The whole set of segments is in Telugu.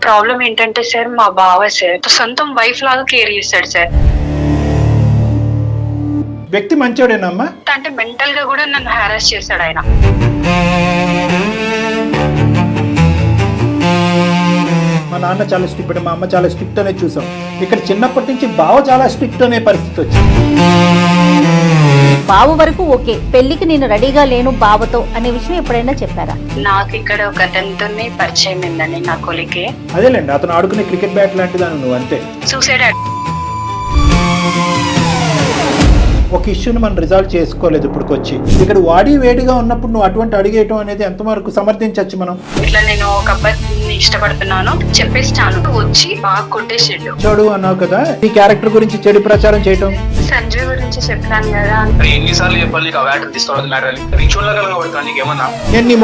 ప్రాబ్లం ఏంటంటే సార్ మా బావ సార్ సొంతం వైఫ్ లాగా కేర్ చేస్తాడు సార్. వ్యక్తి మంచోడేనమ్మా? అంటే మెంటల్ గా కూడా నన్ను హారాస్ చేశాడు ఆయన. మా నాన్న చాలా స్ట్రిక్ట్, మా అమ్మ చాలా స్ట్రిక్ట్ అనే చూసాం. ఇక్కడ చిన్నప్పటి నుంచి బావ చాలా స్ట్రిక్ట్ అనే పరిస్థితి వచ్చింది. బావ వరకు ఓకే, పెళ్లికి నేను రెడీగా లేను బావతో అనే విషయం ఎప్పుడైనా చెప్పారా? నాకు ఇక్కడ ఒక అతనితోనే పరిచయం ఉందని నా కొలికే. అదేలేండి, అతను ఆడుకునే క్రికెట్ బ్యాట్ లాంటిదాను నువ్వు, అంతే. సూసైడ్ ఒక ఇష్యూని మనం రిజాల్వ్ చేసుకోలేదు ఇప్పటికొచ్చి. ఇక్కడ వాడి వేడిగా ఉన్నప్పుడు నువ్వు అటువంటి అడిగేయటం అనేది ఎంతవరకు సమర్థించవచ్చు మనం? ఇట్లా నేను ఒక అబ్బాయిని ఇష్టపడుతున్నాను చెప్పేస్తాను, వచ్చి బాగా కొట్టేసాడు. చెడు అన్నావు కదా, ఈ క్యారెక్టర్ గురించి చెడు ప్రచారం చేయటం. సంజయ్ గురించి చెప్తాను కదా. ఎన్నిసార్లు చెప్పాలి తీసుకోవద్దు మ్యాటర్ నీకేమన్నా. నేను నీ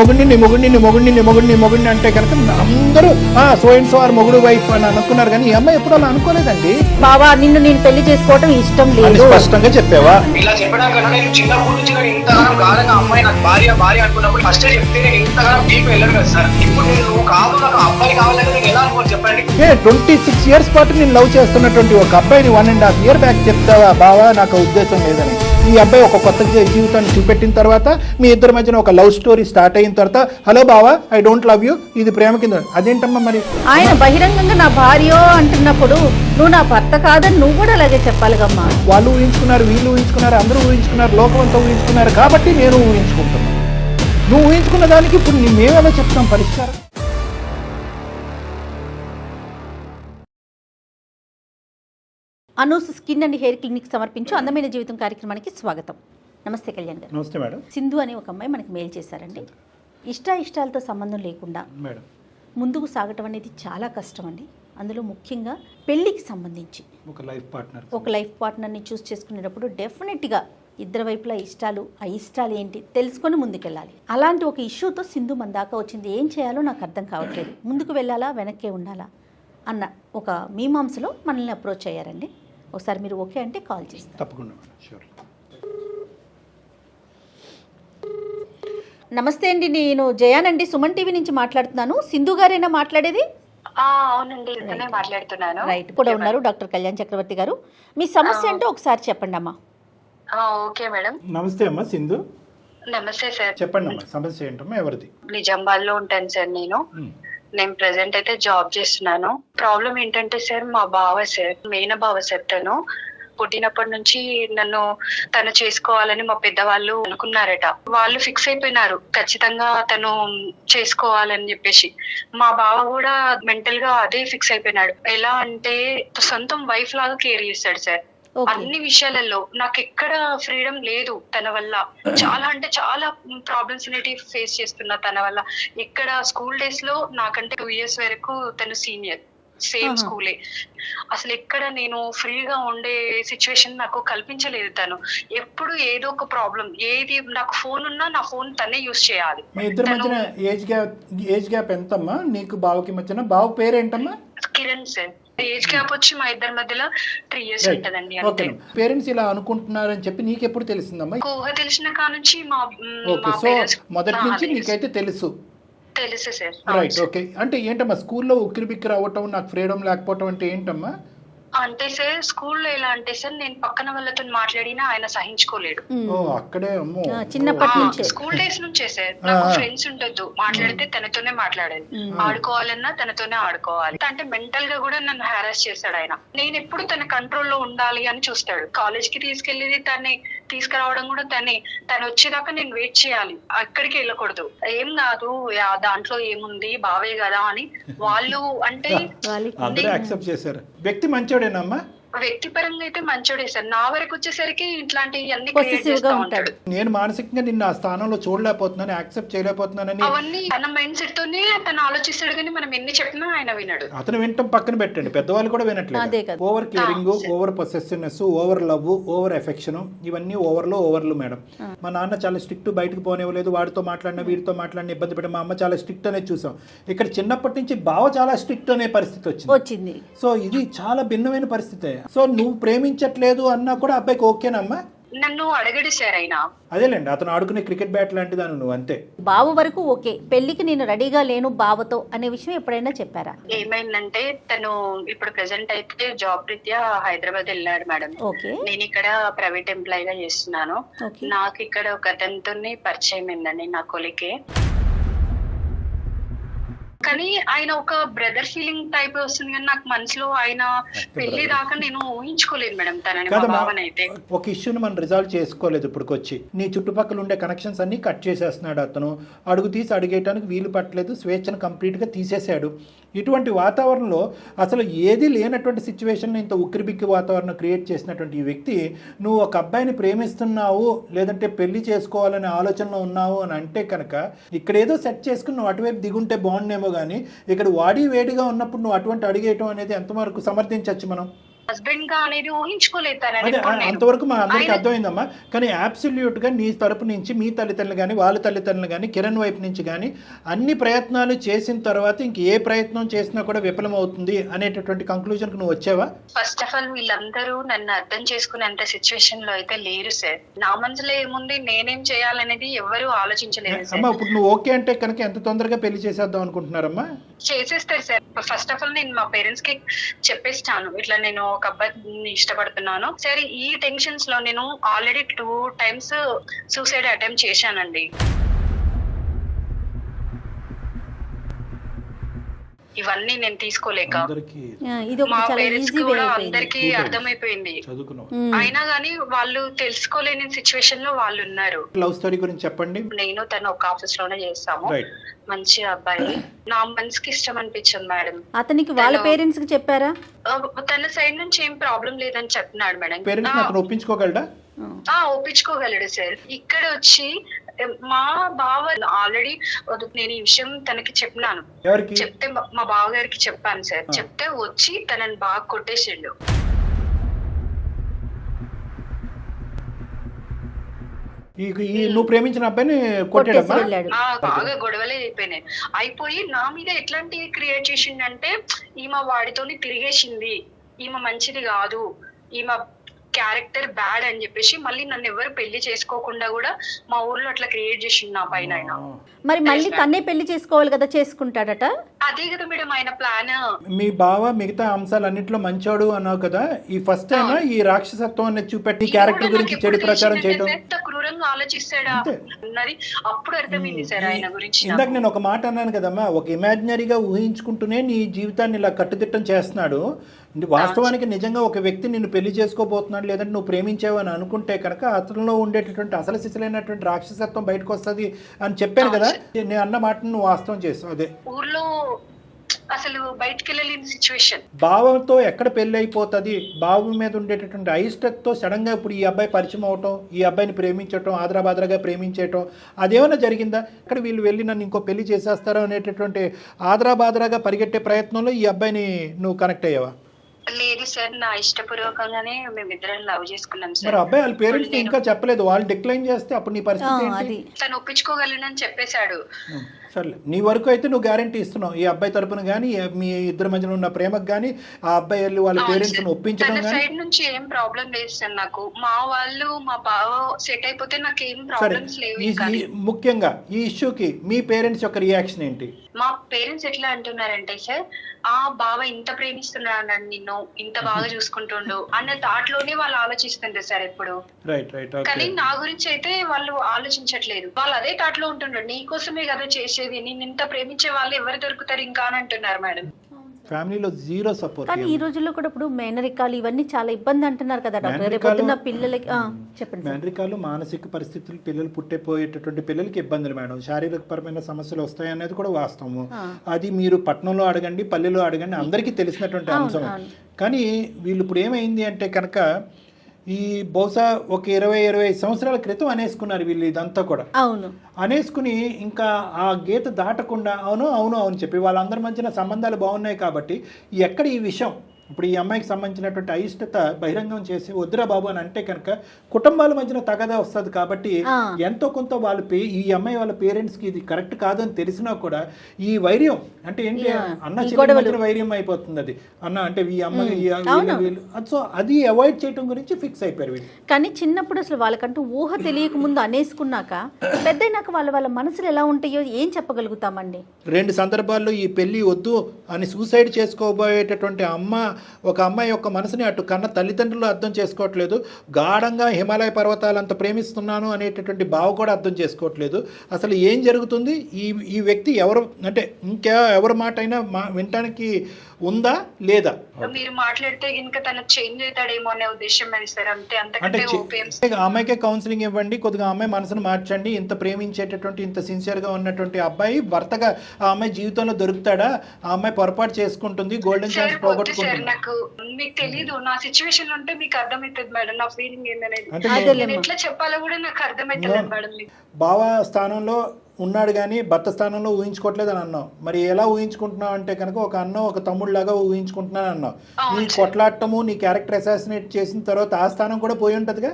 మొగుడిని అంటే కనుక అందరూ సో అండ్ సో ఆర్ మొగుడు వైఫ్ అని అనుకున్నారు, కానీ ఈ అమ్మాయి ఎప్పుడు అలా అనుకోలేదండి. బావా నిన్ను నేను పెళ్లి చేసుకోవటం ఇష్టం అని లేదు స్పష్టంగా చెప్పావా? ఇలా చెప్పడానికి నేను చిన్నప్పటి నుంచి నేను ఇంతగానం గాఢంగా అమ్మాయి నాకు భార్య అనుకున్నప్పుడు ఫస్ట్ చెప్తే నేను ఇంతగానం డీప్ వెళ్ళాను కదా సార్. ఇప్పుడు నువ్వు కాదు నాకు అబ్బాయి కావాలని నేను ఎలా అనుకోని చెప్పండి. 26 years పాటు నేను లవ్ చేస్తున్నటువంటి ఒక అబ్బాయిని 1.5 year బ్యాక్ చెప్తావా బావా నాకు ఉద్దేశం లేదని? ఈ అబ్బాయి ఒక కొత్త జీవితాన్ని చూపెట్టిన తర్వాత మీ ఇద్దరి మధ్యన ఒక లవ్ స్టోరీ స్టార్ట్ అయిన తర్వాత హలో బావా ఐ డోంట్ లవ్ యూ, ఇది ప్రేమ కింద. అదేంటమ్మా మరి? ఆయన బహిరంగంగా నా భార్య అంటున్నప్పుడు నువ్వు నా భర్త కాదని నువ్వు కూడా అలాగే చెప్పాలిగమ్మా. వాళ్ళు ఊహించుకున్నారు, వీళ్ళు ఊహించుకున్నారు, అందరూ ఊహించుకున్నారు, లోకం అంతా ఊహించుకున్నారు, కాబట్టి నేను ఊహించుకుంటున్నాను. నువ్వు ఊహించుకున్న దానికి ఇప్పుడు మేమేలా చెప్తాం పరిష్కారం? Anu's skin and hair clinic సమర్పించు అందమైన జీవితం కార్యక్రమానికి స్వాగతం. నమస్తే కళ్యాణ్ గారు. నమస్తే మేడం. సింధు అనే ఒక అమ్మాయి మనకి మెయిల్ చేశారండి. ఇష్టాలతో సంబంధం లేకుండా మేడం ముందుకు సాగటం అనేది చాలా కష్టం అండి. అందులో ముఖ్యంగా పెళ్ళికి సంబంధించి ఒక లైఫ్ పార్ట్నర్ని చూస్ చేసుకునేటప్పుడు డెఫినెట్గా ఇద్దరు వైపులా ఇష్టాలు, ఆ ఇష్టాలు ఏంటి తెలుసుకొని ముందుకెళ్ళాలి. అలాంటి ఒక ఇష్యూతో సింధు మన దాకా వచ్చింది. ఏం చేయాలో నాకు అర్థం కావట్లేదు, ముందుకు వెళ్ళాలా వెనక్కే ఉండాలా అన్న ఒక మీమాంసలో మనల్ని అప్రోచ్ అయ్యారండి. ఒకసారి మీరు ఓకే అంటే కాల్ చేస్తాను. తప్పకుండా. షూర్. నమస్తే అండి, నేను జయానండి, సుమన్ టీవీ నుంచి మాట్లాడుతున్నాను. సింధు గారేనా మాట్లాడేది? అవునండి, మాట్లాడుతున్నాను. రైట్, కూడా ఉన్నారు డాక్టర్ కళ్యాణ్ చక్రవర్తి గారు. మీ సమస్య ఏంటో ఒకసారి చెప్పండి అమ్మా. Okay madam. నమస్తే అమ్మా సింధు. నమస్తే సార్. చెప్పండి అమ్మా, సమస్య ఏంటమ్మా, ఎవరిది? నిజామాబాద్లో ఉంటాను సార్ నేను ప్రెసెంట్ అయితే జాబ్ చేస్తున్నాను. ప్రాబ్లం ఏంటంటే సార్ మా బావ సార్, మెయిన్ బావ సార్, తను పుట్టినప్పటి నుంచి తను చేసుకోవాలని మా పెద్దవాళ్ళు అనుకున్నారట. వాళ్ళు ఫిక్స్ అయిపోయినారు ఖచ్చితంగా తను చేసుకోవాలని చెప్పేసి. మా బావ కూడా మెంటల్ గా అదే ఫిక్స్ అయిపోయినాడు. ఎలా అంటే సొంతం వైఫ్ లాగా కేర్ చేస్తాడు సార్. అన్ని విషయాలలో నాకు ఎక్కడ ఫ్రీడమ్ లేదు తన వల్ల. చాలా అంటే చాలా ప్రాబ్లమ్స్ అనేటివి ఫేస్ చేస్తున్నా తన వల్ల. ఇక్కడ స్కూల్ డేస్ లో నాకంటే 2 years వరకు తను సీనియర్, సేమ్ స్కూలే. అసలు ఎక్కడ నేను ఫ్రీగా ఉండే సిచ్యువేషన్ నాకు కల్పించలేదు. తను ఎప్పుడు ఏదో ఒక ప్రాబ్లం, ఏది నాకు ఫోన్ ఉన్నా నా ఫోన్ తనే యూజ్ చేయాలి. మీ ఇద్దరి మధ్యన ఏజ్ గ్యాప్ ఎంతమ్మా నీకు బావకి మధ్యన? బావ పేరేంటమ్మా? కిరణ్ సార్. ఏజ్ గ్యాప్ వచ్చి మా ఇద్దరి మధ్యలో 3 years ఉంటదండి. ఓకే. పేరెంట్స్ ఇలా అనుకుంటున్నారని చెప్పి నీకెప్పుడు తెలిసిందమ్మా? ఊహ తెలిసిన కానుంచి ఓకే, సో మొదటి నుంచి నీకైతే తెలుసు సార్. Right, okay. అంటే ఏంటమ్మా స్కూల్లో ఉక్కిరి బిక్కిరి అవ్వటం, నాకు ఫ్రీడమ్ లేకపోవటం అంటే ఏంటమ్మా? అంటే సార్ స్కూల్లో ఎలా అంటే సార్ నేను పక్కన వాళ్ళతో మాట్లాడినా ఆయన సహించుకోలేడు. అక్కడే చిన్నప్పటి నుంచి స్కూల్ డేస్ నుంచే సార్. నాకు ఫ్రెండ్స్ ఉండొద్దు, మాట్లాడితే తనతోనే మాట్లాడాలి, ఆడుకోవాలన్నా తనతోనే ఆడుకోవాలి. అంటే మెంటల్ గా కూడా నన్ను హారాస్ చేశాడు ఆయన. నేను ఎప్పుడు తన కంట్రోల్లో ఉండాలి అని చూస్తాడు. కాలేజ్ కి తీసుకెళ్లేది తనే, తీసుకురావడం కూడా తనే. తను వచ్చేదాకా నేను వెయిట్ చేయాలి, అక్కడికి వెళ్ళకూడదు. ఏం కాదు దాంట్లో ఏముంది బావే కదా అని వాళ్ళు అంటే అందరూ యాక్సెప్ట్ చేశారు. వ్యక్తి మంచోడేనమ్మా? వ్యక్తిపరంగా అయితే మంచోడే సార్. నా వరకు వచ్చేసరికి ఇట్లాంటివన్నీ క్రియేట్ చేస్తూ ఉంటాడు. నేను మానసికంగా నిన్ను ఆ స్థానంలో చూడలేకపోతున్నాను, యాక్సెప్ట్ చేయలేకపోతున్నానని అవన్నీ తన మైండ్ సెట్ తోనే తను ఆలోచిస్తాడు, కానీ మనం ఎన్ని చెప్పినా ఆయన వినడు. అతను వినటం పక్కన పెట్టండి, పెద్దవాళ్ళు కూడా వినట్లేదు. Over caring, over possessiveness, over love, over affection, ఇవన్నీ ఓవర్లు మేడం. మా నాన్న చాలా స్ట్రిక్ట్, బయటకు పోనివ్వలేదు, వాడితో మాట్లాడినా వీడితో మాట్లాడినా ఇబ్బంది పడి. మా అమ్మ చాలా స్ట్రిక్ట్ అనేది చూసాం. ఇక్కడ చిన్నప్పటి నుంచి బావ చాలా స్ట్రిక్ట్ అనే పరిస్థితి వచ్చింది. సో ఇది చాలా భిన్నమైన పరిస్థితి. సో నువ్వు ప్రేమించట్లేదు అన్నా కూడా అబ్బాయికి ఓకేనమ్మా? నన్ను అడగడు సార్ ఆయన. అదేలేండి, అతను ఆడుకునే క్రికెట్ బ్యాట్ లాంటిది అని నువ్వు అంతే. బావ వరకు ఓకే, పెళ్లికి నేను రెడీగా లేను బావతో అనే విషయం ఎప్పుడైనా చెప్పారా? ఏమైందంటే తను ఇప్పుడు ప్రెసెంట్ అయితే జాబ్ రీత్యా హైదరాబాద్ వెళ్ళాడు మేడం. ఓకే. నేను ఇక్కడ ప్రైవేట్ ఎంప్లాయ్ గా చేస్తున్నాను. ఓకే. నాకు ఇక్కడ ఒక అతనితో పరిచయం అయిందండి, నా కొలికే. కానీ ఆయన ఒక బ్రదర్ ఫీలింగ్ టైప్ వస్తుంది, కానీ నాకు మనసులో ఆయన పెళ్లి దాకా నేను ఊహించుకోలేదు మేడం తనని, మా బావనైతే. ఒక ఇష్యూని మనం రిజాల్వ్ చేసుకోలేదు ఇప్పటికొచ్చి. నీ చుట్టుపక్కల ఉండే కనెక్షన్స్ అన్ని కట్ చేసేస్తున్నాడు అతను. అడుగు తీసి అడిగేయడానికి వీలు పట్టలేదు, స్వేచ్ఛను కంప్లీట్గా తీసేశాడు. ఇటువంటి వాతావరణంలో అసలు ఏది లేనటువంటి సిచ్యువేషన్ ఇంత ఉక్కిరిబిక్కి వాతావరణం క్రియేట్ చేసినటువంటి ఈ వ్యక్తి, నువ్వు ఒక అబ్బాయిని ప్రేమిస్తున్నావు లేదంటే పెళ్లి చేసుకోవాలనే ఆలోచనలో ఉన్నావు అని అంటే కనుక ఇక్కడ ఏదో సెట్ చేసుకుని నువ్వు అటువైపు దిగుంటే బాగుండేమో, కానీ ఇక్కడ వాడి వేడిగా ఉన్నప్పుడు నువ్వు అటువంటి అడిగేయటం అనేది ఎంతవరకు సమర్థించవచ్చు మనం? హస్బెండ్ గా అనేది ఊహించుకోలేదు. అంతవరకు మా అందరికి అర్థమైందమ్మా. కానీ అబ్సల్యూట్ గా నీ తరపు నుంచి మీ తల్లిదండ్రులు కానీ వాళ్ళ తల్లిదండ్రులు కానీ కిరణ్ వైపు నుంచి కానీ అన్ని ప్రయత్నాలు చేసిన తర్వాత ఇంక ఏ ప్రయత్నం చేసినా కూడా విఫలమవుతుంది అనేటటువంటి కంక్లూజన్ కు నువ్వు వచ్చావా? ఫస్ట్ ఆఫ్ ఆల్ వీళ్ళందరూ నన్ను అర్థం చేసుకునేంత సిచ్యువేషన్ లో అయితే లేరు సార్. నా మనసులో ఏముంది, నేనేం చేయాలనేది ఎవరు ఆలోచించలేదు సార్. అమ్మా ఇప్పుడు నువ్వు ఓకే అంటే కనుక ఎంత తొందరగా పెళ్లి చేసేద్దాం అనుకుంటున్నారమ్మా? చేసేస్తారు సార్. ఫస్ట్ ఆఫ్ ఆల్ నేను మా పేరెంట్స్ కి చెప్పేస్తాను, ఇట్లా నేను ఒక అబ్బాయిని ఇష్టపడుతున్నాను. సరే, ఈ టెన్షన్స్ లో నేను ఆల్రెడీ 2 times సూసైడ్ అటెంప్ట్ చేశానండి. ఇవన్నీ నేను తీసుకోలేక మా పేరెంట్స్ కూడా అందరికి అర్థమైపోయింది. అయినా గానీ వాళ్ళు తెలుసుకోలేని సిచ్యువేషన్ లో వాళ్ళు ఉన్నారు. లవ్ స్టోరీ గురించి చెప్పండి. నేను తను ఒక ఆఫీస్ లోనే చేస్తాము, మంచి అబ్బాయి. నా మనసుకి ఇష్టం అనిపించింది మేడం. అతనికి వాళ్ళ పేరెంట్స్ కి చెప్పారా? తన సైడ్ నుంచి ఏం ప్రాబ్లం లేదని చెప్తున్నాడు మేడం. పేరెంట్స్ ఒప్పించుకోగలడా? ఒప్పించుకోగలడు సార్. ఇక్కడ వచ్చి మా బావ ఆల్రెడీ నేను ఈ విషయం తనకి చెప్పినాను. చెప్తే మా బావ గారికి చెప్పాను సార్. చెప్తే వచ్చి తనని బాగా కొట్టేసిండు. నువ్వు ప్రేమించిన అబ్బాయిని కొట్టాడమ్మా? బాగా గొడవలే అయిపోయి నా మీద ఎట్లాంటివి క్రియేట్ చేసిండంటే, ఈమె వాడితోని తిరిగేసింది, ఈమె మంచిది కాదు, ఈమె క్యారెక్టర్ బ్యాడ్ అని చెప్పేసి మళ్ళీ నన్ను ఎవరు పెళ్లి చేసుకోకుండా కూడా మా ఊర్లో అట్లా క్రియేట్ చేసిండు నా పైన. ఆయన మరి మళ్ళీ తన్నే పెళ్లి చేసుకోవాలి కదా, చేసుకుంటాడట. అదే కదా మేడం ఆయన ప్లాన్. మీ బావ మిగతా అంశాలన్నింటిలో మంచోడు అన్నావు కదా, ఈ ఫస్ట్ టైం ఈ రాక్షసత్వం అనేది చూపెట్టి క్యారెక్టర్ గురించి చెడు ప్రచారం చేయడం, ఎంత క్రూరంగా ఆలోచిస్తాడా అన్నది అప్పుడు అర్థమైంది సార్ ఆయన గురించి. ఇందాక నేను ఒక మాట అన్నాను కదమ్మా, ఒక ఇమాజినరీగా ఊహించుకుంటూనే నీ జీవితాన్ని ఇలా కట్టుదిట్టం చేస్తున్నాడు. వాస్తవానికి నిజంగా ఒక వ్యక్తి నిన్ను పెళ్లి చేసుకోబోతున్నాడు లేదంటే నువ్వు ప్రేమించావు అని అనుకుంటే కనుక అతనిలో ఉండేటటువంటి అసలు సిసలైనటువంటి రాక్షసత్వం బయటకు వస్తుంది అని చెప్పాను కదా. నేను అన్న మాటను నువ్వు వాస్తవం చేస్తావు. అదే ఊర్లో అసలు బయటికి వెళ్ళలేని సిచ్యువేషన్. భావంతో ఎక్కడ పెళ్లి అయిపోతుంది, భావం మీద ఉండేటటువంటి అయిష్టతో సడన్ గా ఇప్పుడు ఈ అబ్బాయి పరిచయం అవటం, ఈ అబ్బాయిని ప్రేమించటం, ఆదరాబాదరాగా ప్రేమించటం, అదేమన్నా జరిగిందా? ఇక్కడ వీళ్ళు వెళ్ళి నన్ను ఇంకో పెళ్లి చేసేస్తారో అనేటటువంటి ఆదరాబాదరాగా పరిగెట్టే ప్రయత్నంలో ఈ అబ్బాయిని నువ్వు కనెక్ట్ అయ్యావా? లేదు సార్, నా ఇష్టపూర్వకంగానే మేమిద్దరం లవ్ చేసుకున్నాం సార్. మరి అబ్బాయి వాళ్ళ పేరెంట్స్ ఇంకా చెప్పలేదు, వాళ్ళు డిక్లైన్ చేస్తే అప్పుడు నీ పరిస్థితి ఏంటి? తను ఒప్పించుకోగలనని చెప్పేశాడు. సర్లే, నీ వరకు అయితే నువ్వు గ్యారంటీ ఇస్తున్నావు ఈ అబ్బాయి తరపున కానీ మీ ఇద్దరి మధ్యన ఉన్న ప్రేమకు కానీ ఆ అబ్బాయి వెళ్ళి వాళ్ళ పేరెంట్స్ ఒప్పించడం కానీ సైడ్ నుంచి ఏం ప్రాబ్లం లేదు సార్. నాకు మా వాళ్ళు మా బావ సెట్ అయిపోతే నాకు ఏం ప్రాబ్లమ్స్ లేవు. ముఖ్యంగా ఈ ఇష్యూకి మీ పేరెంట్స్ యొక్క రియాక్షన్ ఏంటి? మా పేరెంట్స్ ఎట్లా అంటున్నారంటే సార్, ఆ బావ ఇంత ప్రేమిస్తున్నాడు నిన్ను, ఇంత బాగా చూసుకుంటుండు అన్న థాట్ లోనే వాళ్ళు ఆలోచిస్తుంటారు సార్ ఎప్పుడు. కానీ నా గురించి అయితే వాళ్ళు ఆలోచించట్లేదు. వాళ్ళు అదే థాట్ లో ఉంటుండ్రు, నీ కోసమే కదా చేసేది, నేను ఇంత ప్రేమించే వాళ్ళు ఎవరు దొరుకుతారు ఇంకా అని అంటున్నారు మేడం. ఫ్యామిలీలో జీరో సపోర్ట్. కానీ ఈ రోజుల్లో కూడా ఇప్పుడు మేనరికాలు ఇవన్నీ చాలా ఇబ్బంది అంటున్నారు కదా డాక్టర్. రేపొద్దున్న పిల్లలకి చెప్పండి. మేనరికాలు మానసిక పరిస్థితులు, పిల్లలు పుట్టిపోయేటటువంటి పిల్లలకి ఇబ్బందులు మేడం, శారీరక పరమైన సమస్యలు వస్తాయి అనేది కూడా వాస్తవము. అది మీరు పట్టణంలో అడగండి, పల్లెలో అడగండి, అందరికీ తెలిసినటువంటి అంశం. కానీ వీళ్ళు ఇప్పుడు ఏమైంది అంటే కనుక ఈ బహుశా ఒక 20-25 సంవత్సరాల క్రితం అనేసుకున్నారు వీళ్ళు ఇదంతా కూడా. అవును, అనేసుకుని ఇంకా ఆ గీత దాటకుండా అవును అవును అవును చెప్పి వాళ్ళందరి మధ్యన సంబంధాలు బాగున్నాయి కాబట్టి ఎక్కడ ఈ విషయం ఇప్పుడు ఈ అమ్మాయికి సంబంధించినటువంటి అయిష్టత బహిరంగం చేసి వద్దురా బాబు అని అంటే కనుక కుటుంబాల మధ్యన తగదా వస్తుంది. కాబట్టి ఎంతో కొంత వాళ్ళ ఈ అమ్మాయి వాళ్ళ పేరెంట్స్కి ఇది కరెక్ట్ కాదని తెలిసినా కూడా ఈ వైర్యం అంటే ఏంటి అన్న చెల్లి మధ్యన వైర్యం అయిపోతుంది. అది అన్న అంటే ఈ అమ్మాయి సో అది అవాయిడ్ చేయడం గురించి ఫిక్స్ అయిపోయారు వీళ్ళు. కానీ చిన్నప్పుడు అసలు వాళ్ళకంటూ ఊహ తెలియక ముందు అనేసుకున్నాక పెద్దయినాక వాళ్ళ మనసులు ఎలా ఉంటాయో ఏం చెప్పగలుగుతామండి. 2 సందర్భాల్లో ఈ పెళ్లి వద్దు అని సూసైడ్ చేసుకోబోయేటటువంటి ఒక అమ్మాయి యొక్క మనసుని అటు కన్న తల్లిదండ్రులు అర్థం చేసుకోవట్లేదు, గాఢంగా హిమాలయ పర్వతాలంత ప్రేమిస్తున్నాను అనేటటువంటి భావ కూడా అర్థం చేసుకోవట్లేదు. అసలు ఏం జరుగుతుంది, ఈ వ్యక్తి ఎవరు అంటే ఎవరి మాట అయినా వినటానికి ఉందా లేదా? మీరు మాట్లాడితే ఇంకా తన చేంజ్ అవుతాడేమో అనే ఉద్దేశం సార్, అంతే. అంటే అమ్మాయికే కౌన్సిలింగ్ ఇవ్వండి, కొద్దిగా అమ్మాయి మనసును మార్చండి. ఇంత ప్రేమించేటటువంటి ఇంత సిన్సియర్గా ఉన్నటువంటి అబ్బాయి భర్తగా ఆ అమ్మాయి జీవితంలో దొరుకుతాడా? ఆ అమ్మాయి పొరపాటు చేసుకుంటుంది, గోల్డెన్ ఛాన్స్ పోగొట్టుకుంటుంది. నాకు మీకు తెలీదు, నా సిచ్యువేషన్ ఉంటే మీకు అర్థమవుతుంది మేడం నా ఫీలింగ్ ఏంటనేది. ఎట్లా చెప్పాలో కూడా నాకు అర్థమవుతుంది మేడం. బావ స్థానంలో ఉన్నాడు కానీ భర్త స్థానంలో ఊహించుకోవట్లేదు అని అన్నావు. మరి ఎలా ఊహించుకుంటున్నావు అంటే కనుక ఒక అన్న ఒక తమ్ముళ్ళలాగా ఊహించుకుంటున్నాను అన్నావు. నీ కొట్లాడటము నీ క్యారెక్టర్ అసాసినేట్ చేసిన తర్వాత ఆ స్థానం కూడా పోయి ఉంటదిగా.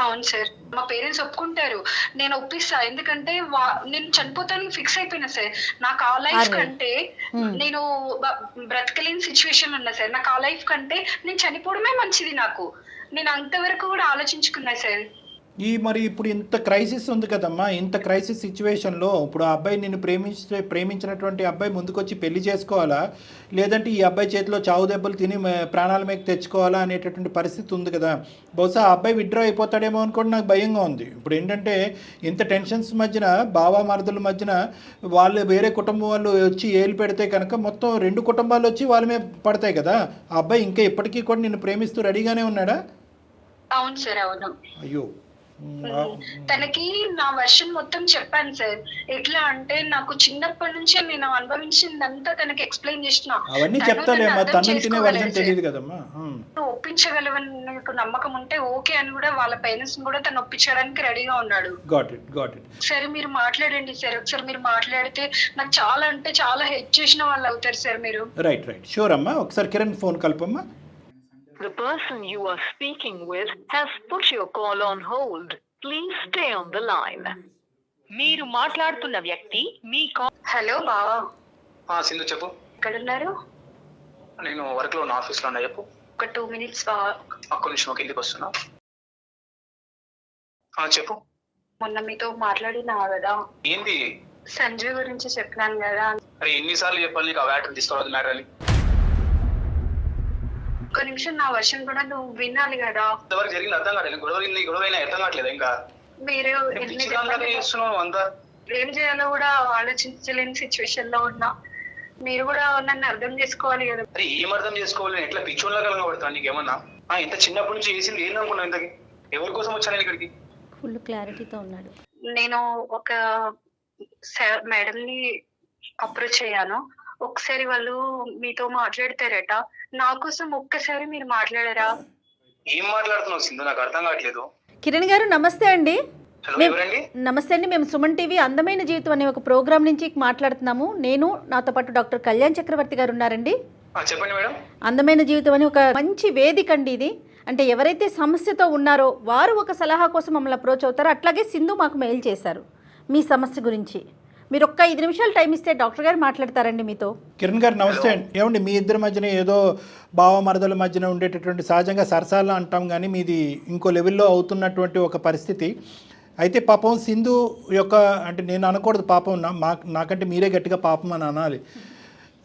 అవును సార్, మా పేరెంట్స్ ఒప్పుకుంటారు, నేను ఒప్పిస్తా. ఎందుకంటే నేను చనిపోతాను ఫిక్స్ అయిపోయినా సార్. నాకు ఆ లైఫ్ కంటే నేను బ్రతకలేని సిచ్యువేషన్ ఉన్నా సార్. నాకు ఆ లైఫ్ కంటే నేను చనిపోవడమే మంచిది. నేను అంతవరకు కూడా ఆలోచించుకున్నా సార్. మరి ఇప్పుడు ఇంత క్రైసిస్ ఉంది కదమ్మా, ఇంత క్రైసిస్ సిచ్యువేషన్లో ఇప్పుడు ఆ అబ్బాయి నిన్ను ప్రేమించినటువంటి అబ్బాయి ముందుకొచ్చి పెళ్లి చేసుకోవాలా, లేదంటే ఈ అబ్బాయి చేతిలో చావు దెబ్బలు తిని ప్రాణాల మీద తెచ్చుకోవాలా అనేటటువంటి పరిస్థితి ఉంది కదా. బహుశా ఆ అబ్బాయి విత్డ్రా అయిపోతాడేమో అనుకోండి, నాకు భయంగా ఉంది. ఇప్పుడు ఏంటంటే ఇంత టెన్షన్స్ మధ్యన బావ మరదల మధ్యన వాళ్ళు వేరే కుటుంబం వాళ్ళు వచ్చి ఏలు పెడితే కనుక మొత్తం 2 కుటుంబాలు వచ్చి వాళ్ళ మీద పడతాయి కదా. ఆ అబ్బాయి ఇంకా ఇప్పటికీ కూడా నిన్ను ప్రేమిస్తూ రెడీగానే ఉన్నాడా? అవును సార్, అవును. అయ్యో, తనకి నా వర్షన్ మొత్తం చెప్పాను సార్. ఎట్లా అంటే నాకు చిన్నప్పటి నుంచి నేను అనుభవించిందంతా తనకి ఎక్స్ప్లెయిన్ చేసిన. ఒప్పించగలవని నాకు నమ్మకం ఉంటే ఓకే అని కూడా వాళ్ళ పేరెంట్స్ కూడా తను ఒప్పించడానికి రెడీగా ఉన్నాడు. సరే మీరు మాట్లాడండి సార్, ఒకసారి మీరు మాట్లాడితే నాకు చాలా అంటే చాలా హెల్ప్ చేసిన వాళ్ళు అవుతారు సార్ మీరు. రైట్ షూర్ అమ్మా. ఒకసారి కిరణ్ ఫోన్ కల్పమ్మా. The person you are speaking with has put your call on hold. Please stay on the line. మీరు మాట్లాడుతున్న వ్యక్తి మీ కాల్. హలో బావా. సింధు చెప్పు. ఎక్కడున్నారు? నేను వర్క్ లో ఉన్న ఆఫీస్ లో ఉన్నా. చెప్పు. ఒక 2 minutes బావా. ఒక్క నిమిషం, ఒక ఇంటికి వస్తున్నా. చెప్పు. మొన్న మీతో మాట్లాడినా కదా. ఏంది? సంజయ్ గురించి చెప్పినాను కదా. అరే ఎన్నిసార్లు చెప్పాలి నీకు ఆ వ్యాటర్ తీసుకోవద్దు మ్యాటర్ అని? ఒక్క నిమిషం, నా వర్షన్ కూడా నువ్వు వినాలి కదా. ఇంతవరకు జరిగింది అర్థం కావట్లేదు. గొడవ అయినా అర్థం కావట్లేదు. ఇంకా మీరు ఏం చేయాలో కూడా ఆలోచించలేని సిచ్యువేషన్ లో ఉన్నా. మీరు కూడా నన్ను అర్థం చేసుకోవాలి కదా. అరే ఏం అర్థం చేసుకోవాలి? ఎట్లా పిచ్చోళ్ళ కలగబడతాను నీకేమన్నా? ఇంత చిన్నప్పటి నుంచి చేసింది ఏందనుకున్నావు? ఇంతకి ఎవరి కోసం వచ్చాను ఇక్కడికి? ఫుల్ క్లారిటీతో ఉన్నాడు. నేను ఒక మేడం ని అప్రోచ్ అయ్యాను. ఒకసారి వాళ్ళు మీతో మాట్లాడతారట. నా కోసం ఒక్కసారి మీరు మాట్లాడారా? ఏం మాట్లాడుతున్నావు సింధు? నాకు అర్థం కావట్లేదు. కిరణ్ గారు నమస్తే అండి. నమస్తే అండి, మేము సుమన్ టీవీ అందమైన జీవితం అనే ఒక ప్రోగ్రామ్ నుంచి మాట్లాడుతున్నాము. నేను నాతో పాటు డాక్టర్ కళ్యాణ్ చక్రవర్తి గారు ఉన్నారండి. చెప్పండి మేడం. అందమైన జీవితం అని ఒక మంచి వేదిక అండి ఇది. అంటే ఎవరైతే సమస్యతో ఉన్నారో వారు ఒక సలహా కోసం మమ్మల్ని అప్రోచ్ అవుతారో. అట్లాగే సింధు మాకు మెయిల్ చేశారు మీ సమస్య గురించి. మీరు ఒక్క 5 నిమిషాలు టైం ఇస్తే డాక్టర్ గారు మాట్లాడతారండి మీతో. కిరణ్ గారు నమస్తే అండి. ఏమండి మీ ఇద్దరి మధ్యన ఏదో బావ మరదల మధ్యన ఉండేటటువంటి సహజంగా సరసాలు అంటాం కానీ మీది ఇంకో లెవెల్లో అవుతున్నటువంటి ఒక పరిస్థితి. అయితే పాపం సింధు యొక్క అంటే నేను అనకూడదు పాపం, నాకంటే మీరే గట్టిగా పాపం అని అనాలి.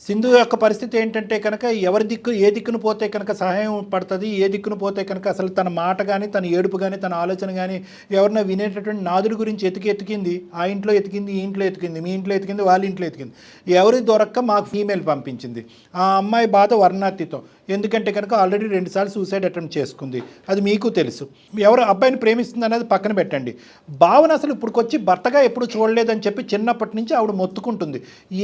సింధు యొక్క పరిస్థితి ఏంటంటే కనుక ఎవరి దిక్కు ఏ దిక్కును పోతే కనుక సహాయం పడుతుంది, ఏ దిక్కును పోతే కనుక అసలు తన మాట కానీ తన ఏడుపు కానీ తన ఆలోచన కానీ ఎవరన్నా వినేటటువంటి నాదుడి గురించి ఎతికింది. ఆ ఇంట్లో ఎతికింది, ఈ ఇంట్లో ఎతికింది, మీ ఇంట్లో ఎతికింది, వాళ్ళ ఇంట్లో ఎతికింది. ఎవరి దొరక్క మాకు ఫీమేల్ పంపించింది. ఆ అమ్మాయి బాధ వర్ణాతితో. ఎందుకంటే కనుక ఆల్రెడీ 2 సార్లు సూసైడ్ అటెంప్ట్ చేసుకుంది. అది మీకు తెలుసు. ఎవరు అబ్బాయిని ప్రేమిస్తుంది అనేది పక్కన పెట్టండి. భావన అసలు ఇప్పుడుకొచ్చి భర్తగా ఎప్పుడు చూడలేదని చెప్పి చిన్నప్పటి నుంచి ఆవిడ మొత్తుకుంటుంది.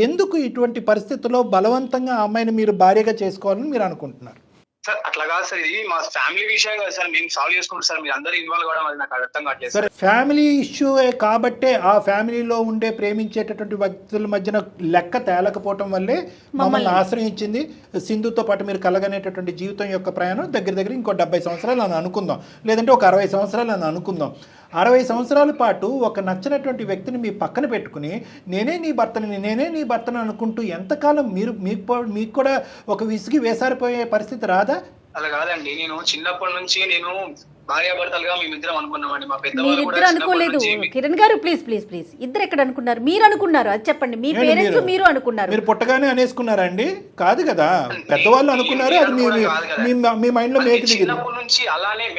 ఎందుకు ఇటువంటి పరిస్థితుల్లో బలవంతంగా ఆ అమ్మాయిని మీరు భార్యగా చేసుకోవాలని మీరు అనుకుంటున్నారు? సార్ అట్లా కాదు సార్, ఇది మా ఫ్యామిలీ విషయం కదా సార్, మేము సాల్వ్ చేసుకుంటాం సార్, మీరు అందరూ ఇన్వాల్వ్ కావడం అది నాకు అర్థం కావట్లేదు సరే, ఫ్యామిలీ ఇష్యూ కాబట్టే ఆ ఫ్యామిలీలో ఉండే ప్రేమించేటటువంటి వ్యక్తుల మధ్యన లెక్క తేలకపోవటం వల్లే మమ్మల్ని ఆశ్రయించింది. సింధుతో పాటు మీరు కలగనేటటువంటి జీవితం యొక్క ప్రయాణం దగ్గర ఇంకో 70 సంవత్సరాలు అని అనుకుందాం, లేదంటే ఒక 60 సంవత్సరాలు అని అనుకుందాం. 60 సంవత్సరాల పాటు ఒక నచ్చినటువంటి వ్యక్తిని మీ పక్కన పెట్టుకుని నేనే నీ భర్తను అనుకుంటూ ఎంతకాలం మీకు కూడా ఒక విసిగి వేసారిపోయే పరిస్థితి రాదా? అలా కాదండి, నేను చిన్నప్పటి నుంచి నేను భార్యాభర్తలుగా మేమిద్దరం అనుకున్నామండి. మా మీరిద్దరు అనుకోలేదు కిరణ్ గారు, ప్లీజ్ ఇద్దరు ఎక్కడ అనుకున్నారు? మీరు అనుకున్నారు, అది చెప్పండి. మీ పేరెంట్స్ మీరు అనుకున్నారు? మీరు పుట్టగానే అనేసుకున్నారా అండి? కాదు కదా, పెద్దవాళ్ళు అనుకున్నారు. అది మీ మైండ్ లో మేకి దిగింది. చిన్నప్పటి నుంచి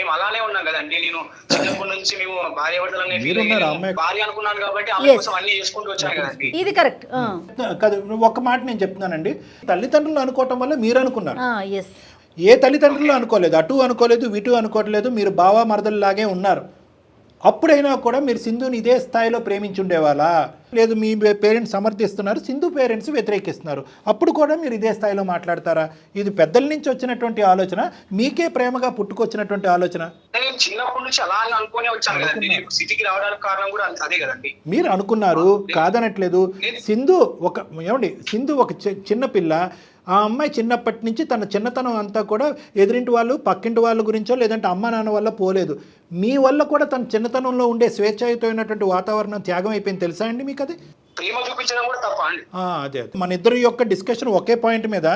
మేము అలానే ఉన్నాం కదండి. నేను చిన్నప్పటి నుంచి మేము భార్యాభర్తలనే భార్య అనుకున్నాను కాబట్టి ఆమె కోసం అన్ని చేసుకుంటూ వచ్చాను కదండి. ఇది కరెక్ట్ కాదు, ఒక మాట నేను చెప్తున్నానండి, తల్లిదండ్రులు అనుకోవటం వల్ల మీరు అనుకున్నారు. ఎస్, ఏ తల్లిదండ్రులు అనుకోలేదు, అటు అనుకోలేదు, ఇటు అనుకోవట్లేదు, మీరు బావ మరదల్లాగే ఉన్నారు. అప్పుడైనా కూడా మీరు సింధుని ఇదే స్థాయిలో ప్రేమించుండేవాళ్ళా? లేదు, మీ పేరెంట్స్ సమర్థిస్తున్నారు, సింధు పేరెంట్స్ వ్యతిరేకిస్తున్నారు, అప్పుడు కూడా మీరు ఇదే స్థాయిలో మాట్లాడతారా? ఇది పెద్దల నుంచి వచ్చినటువంటి ఆలోచన, మీకే ప్రేమగా పుట్టుకొచ్చినటువంటి ఆలోచన. చిన్నప్పటి నుంచి అలా అనుకునే వచ్చాను కదండి, సిటీకి రావడానికి కారణం కూడా అదే కదండి. మీరు అనుకున్నారు, కాదనట్లేదు. సింధు ఒక చిన్న పిల్ల. ఆ అమ్మాయి చిన్నప్పటి నుంచి తన చిన్నతనం అంతా కూడా ఎదురింటి వాళ్ళు, పక్కింటి వాళ్ళ గురించో లేదంటే అమ్మ నాన్న వల్ల పోలేదు. మీ వల్ల కూడా తన చిన్నతనంలో ఉండే స్వేచ్ఛయుతమైనటువంటి వాతావరణం త్యాగం అయిపోయింది. తెలుసా అండి మీకు అది? ప్రేమ చూపించడం కూడా తప్ప అండి. అదే మన ఇద్దరు యొక్క డిస్కషన్ ఒకే పాయింట్ మీద,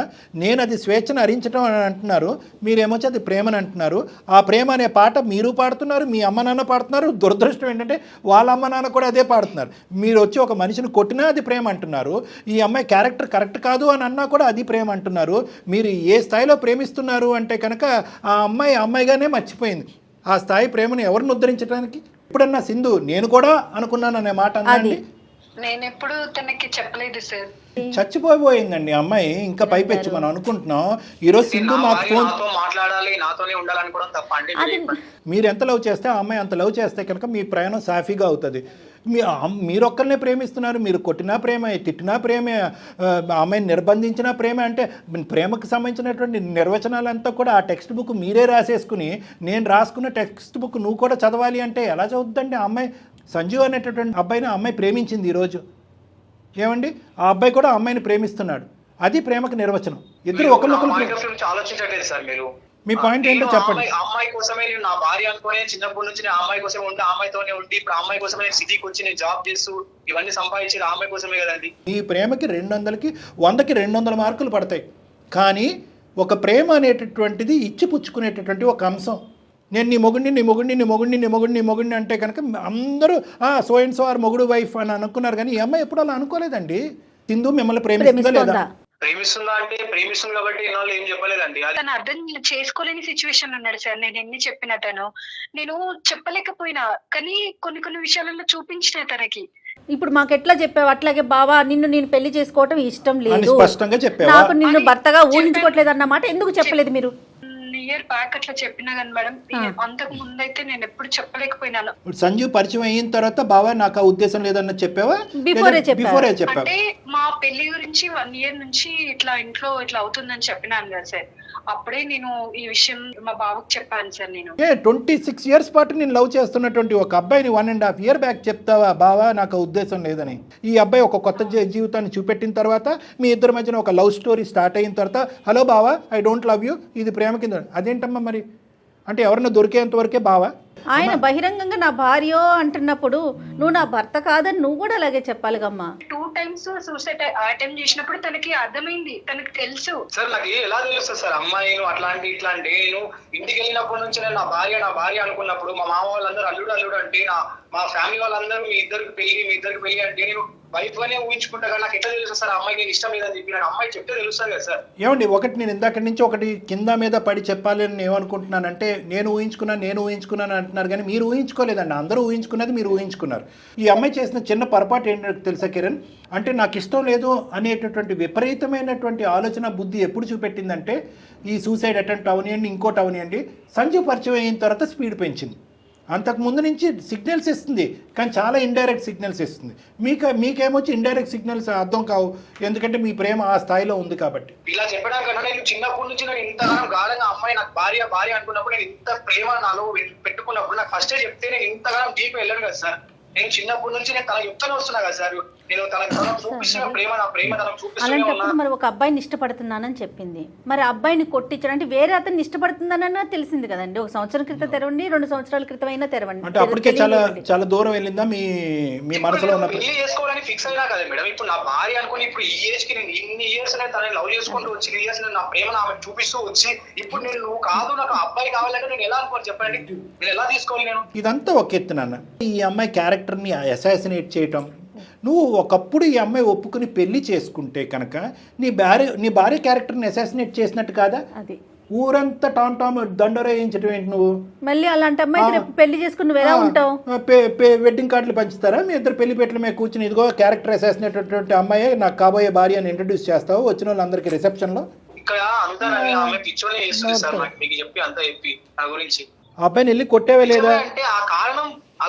నేను అది స్వేచ్ఛను హరించడం అని అంటున్నారు, మీరేమో అది ప్రేమని అంటున్నారు. ఆ ప్రేమ అనే పాట మీరు పాడుతున్నారు, మీ అమ్మ నాన్న పాడుతున్నారు. దురదృష్టం ఏంటంటే వాళ్ళ అమ్మ నాన్న కూడా అదే పాడుతున్నారు. మీరు వచ్చి ఒక మనిషిని కొట్టినా అది ప్రేమ అంటున్నారు, ఈ అమ్మాయి క్యారెక్టర్ కరెక్ట్ కాదు అని అన్నా కూడా అది ప్రేమ అంటున్నారు. మీరు ఏ స్థాయిలో ప్రేమిస్తున్నారు అంటే కనుక ఆ అమ్మాయిగానే మర్చిపోయింది. ఆ స్థాయి ప్రేమను ఎవరిని ఉద్ధరించడానికి? ఇప్పుడన్నా సింధు నేను కూడా అనుకున్నాను అనే మాట అనండి. నేను ఎప్పుడు తనకి చెప్పలేదు సార్. చచ్చిపోయిందండి అమ్మాయి, ఇంకా పైపెచ్చి మనం అనుకుంటున్నాం. ఈరోజు సింధు మాకు ఫోన్ మాట్లాడాలి, నాతోనే ఉండాలనుకోవడం తప్ప అండి. మీరు ఎంత లవ్ చేస్తే ఆ అమ్మాయి అంత లవ్ చేస్తే కనుక మీ ప్రయాణం సాఫీగా అవుతుంది. మీరు ఒక్కరినే ప్రేమిస్తున్నారు, మీరు కొట్టినా ప్రేమ, తిట్టినా ప్రేమే, అమ్మాయిని నిర్బంధించినా ప్రేమ. అంటే ప్రేమకు సంబంధించినటువంటి నిర్వచనాలంతా కూడా ఆ టెక్స్ట్ బుక్ మీరే రాసేసుకుని, నేను రాసుకున్న టెక్స్ట్ బుక్ నువ్వు కూడా చదవాలి అంటే ఎలా చదువుతుందండి? ఆ అమ్మాయి సంజీవ్ అనేటటువంటి అబ్బాయిని ఆ అమ్మాయి ప్రేమించింది ఈరోజు. ఏమండి, ఆ అబ్బాయి కూడా ఆ అమ్మాయిని ప్రేమిస్తున్నాడు. అది ప్రేమకు నిర్వచనం. ఇద్దరు ఒకరినొకరు ఆలోచించట్లేదు సార్ మీరు. మీ పాయింట్ ఏంటో చెప్పండి. అమ్మాయి కోసమే నేను నా భార్య అనుకునే చిన్నప్పటి నుంచి నేను అమ్మాయి కోసమే ఉంటే, అమ్మాయితోనే ఉండి, ఇప్పుడు అమ్మాయి కోసమే నేను సిటీకి వచ్చి నేను జాబ్ చేస్తూ ఇవన్నీ సంపాదించి అమ్మాయి కోసమే కదండి. ఈ ప్రేమకి 200కి 100కి 200 మార్కులు పడతాయి. కానీ ఒక ప్రేమ అనేటటువంటిది ఇచ్చిపుచ్చుకునేటటువంటి ఒక అంశం. నేను నీ మొగుడిని అంటే కనుక అందరూ సో అండ్ సో ఆర్ మొగుడు వైఫ్ అని అనుకున్నారు. కానీ ఈ అమ్మాయి ఎప్పుడు అలా అనుకోలేదండి. సింధు మిమ్మల్ని ప్రేమిస్తుందా లేదా? ప్రేమిస్తుందా అంటే ప్రేమిస్తుంది కాబట్టి ఎన్నాళ్ళు ఏం చెప్పలేదండి. తను అర్థం చేసుకోలేని సిచ్యువేషన్ ఉన్నాడు సార్. నేను ఎన్ని చెప్పిన నేను చెప్పలేకపోయినా, కానీ కొన్ని విషయాలలో చూపించిన తనకి. ఇప్పుడు మాకు ఎట్లా చెప్పావు? అట్లాగే బావా నేను పెళ్లి చేసుకోవటం ఇష్టం లేదు, స్పష్టంగా చెప్పావా? నాకు నిన్ను భర్తగా ఊహించుకోవట్లేదు అన్నమాట ఎందుకు చెప్పలేదు మీరు? ఇయర్ బ్యాక్ అట్లా చెప్పినా కానీ మేడం, అంతకు ముందైతే నేను ఎప్పుడు చెప్పలేకపోయినాను. సంజీవ్ పరిచయం అయిన తర్వాత బావా నాకు ఆ ఉద్దేశం లేదన్న చెప్పావా? బిఫోరే చెప్పావా? అంటే మా పెళ్లి గురించి 1 year నుంచి ఇట్లా ఇంట్లో ఇట్లా అవుతుందని చెప్పినాను కదా సార్. అప్పుడే నేను ఈ విషయం మా బావకు చెప్పాను సార్. నేను 26 years పాటు నేను లవ్ చేస్తున్నటువంటి ఒక అబ్బాయిని 1.5 year బ్యాక్ చెప్తావా బావా నాకు ఉద్దేశం లేదని? ఈ అబ్బాయి ఒక కొత్త జీవితాన్ని చూపెట్టిన తర్వాత, మీ ఇద్దరి మధ్యన ఒక లవ్ స్టోరీ స్టార్ట్ అయిన తర్వాత, హలో బావా ఐ డోంట్ లవ్ యూ, ఇది ప్రేమ కింద. అదేంటమ్మా మరి? అంటే ఎవరన్నా దొరికేంత వరకే బావా? ఆయన బహిరంగంగా నా భార్య అంటున్నప్పుడు నువ్వు నా భర్త కాదని నువ్వు కూడా అలాగే చెప్పాలిగమ్మా. 2 times సూసైడ్ అటెంప్ట్ చేసినప్పుడు తనకి అర్థమైంది, తనకి తెలుసు సార్. నాకు ఎలా తెలుస్తుంది సార్ అమ్మాయి అట్లాంటి ఇట్లాంటి? నేను ఇంటికి వెళ్ళినప్పటి నుంచి నేను నా భార్య అనుకున్నప్పుడు మా మామ వాళ్ళందరూ అల్లుడు అంటే, మా ఫ్యామిలీ వాళ్ళందరూ మీ ఇద్దరికి పెళ్లి అంటే నేను వైఫ్ అనే ఊహించుకుంటా. కానీ నాకు ఎట్లా తెలుసు సార్ అమ్మాయి నేను ఇష్టం లేదని చెప్పి? నాకు అమ్మాయి చెప్తే తెలుస్తుంది కదా సార్. ఏమండి, ఒకటి నేను ఇందాక నుంచి ఒకటి కింద మీద పడి చెప్పాలి అని ఏమనుకుంటున్నానంటే, నేను ఊహించుకున్నాను అంటున్నారు కానీ మీరు ఊహించుకోలేదండి. అందరూ ఊహించుకున్నది మీరు ఊహించుకున్నారు. ఈ అమ్మాయి చేసిన చిన్న పొరపాటు ఏంటో తెలుసా కిరణ్? అంటే నాకు ఇష్టం లేదు అనేటటువంటి విపరీతమైనటువంటి ఆలోచన బుద్ధి ఎప్పుడు చూపెట్టిందంటే, ఈ సూసైడ్ అటెంప్ట్ అవనియండి, ఇంకోటి అవనియండి, సంజీవ్ పరిచయం అయిన తర్వాత స్పీడ్ పెంచింది. అంతకు ముందు నుంచి సిగ్నల్స్ ఇస్తుంది, కానీ చాలా ఇండైరెక్ట్ సిగ్నల్స్ ఇస్తుంది. మీకేమొచ్చి ఇండైరెక్ట్ సిగ్నల్స్ అర్థం కావు, ఎందుకంటే మీ ప్రేమ ఆ స్థాయిలో ఉంది కాబట్టి. ఇలా చెప్పడానికన్నా నేను చిన్నప్పటి నుంచి నేను ఇంతగానో గాఢంగా అమ్మాయి నాకు భార్య అనుకున్నప్పుడు, నేను ఇంత ప్రేమ నాలో పెట్టుకున్నప్పుడు నాకు ఫస్ట్ చెప్తే నేను ఇంతగానో డీప్ వెళ్ళాను కదా సార్. నేను చిన్నప్పటి నుంచి నేను తన చెప్తానే వస్తున్నా కదా సార్, నేను తనకు చూపిస్తున్న ప్రేమ, నా ప్రేమ తనకు చూపిస్తున్నా. అలాంటప్పుడు మరి ఒక అబ్బాయిని ఇష్టపడుతున్నానని చెప్పింది, మరి అబ్బాయిని కొట్టించడం అంటే వేరే అతన్ని ఇష్టపడుతుందన్న తెలిసింది కదండి. 1 సంవత్సరం క్రితం తెరవండి, 2 సంవత్సరాల క్రితం అయినా తెరవండి. అంటే అప్పటికే చాలా దూరం వెళ్ళిందా మీ మనసులో ఉన్న? పెళ్లి చేసుకోవడానికి ఫిక్స్ అయినా కదా మేడం. ఇప్పుడు నా భార్య అనుకుని ఇప్పుడు ఈ ఏజ్ కి నేను ఇన్ని ఇయర్స్ తనని లవ్ చేసుకుంటూ వచ్చి ఇయర్స్ నా ప్రేమను ఆమె చూపిస్తూ వచ్చి ఇప్పుడు నేను నువ్వు కాదు నాకు అబ్బాయి కావాలంటే నేను ఎలా అనుకోవాలి చెప్పండి, నేను ఎలా తీసుకోవాలి? నేను ఇదంతా ఒక ఎత్తు నాన్న. ఈ అమ్మాయి క్యారెక్టర్ని అసాసినేట్ చేయటం, నువ్వు ఒకప్పుడు ఈ అమ్మాయి ఒప్పుకుని పెళ్లి చేసుకుంటే కనుక నీ భార్య క్యారెక్టర్ని అసాసినేట్ చేసినట్టు కాదా? అది ఊరంతా టామ్ దండరేయించడం ఏంటి నువ్వు? మళ్ళీ అలాంటి అమ్మాయి పెళ్లి చేసుకుని నువ్వు ఎలా ఉంటావు? వెడ్డింగ్ కార్డులు పంచుతారా మీ ఇద్దరు పెళ్లి పెట్టల మీద కూర్చుని, ఇదిగో క్యారెక్టర్ అసాసినేటటువంటి అమ్మాయి నాకు కాబోయే భార్య అని ఇంట్రడ్యూస్ చేస్తావు వచ్చిన వాళ్ళందరికీ రిసెప్షన్ లో? ఇక్కడ అంతా ఆమె పిచ్చోనే చేస్తుంది సార్, మీకు చెప్పి అంతా చెప్పి నా గురించి. అబ్బాయిని వెళ్ళి కొట్టేవే లేదా? అంటే ఆ కారణం ఆ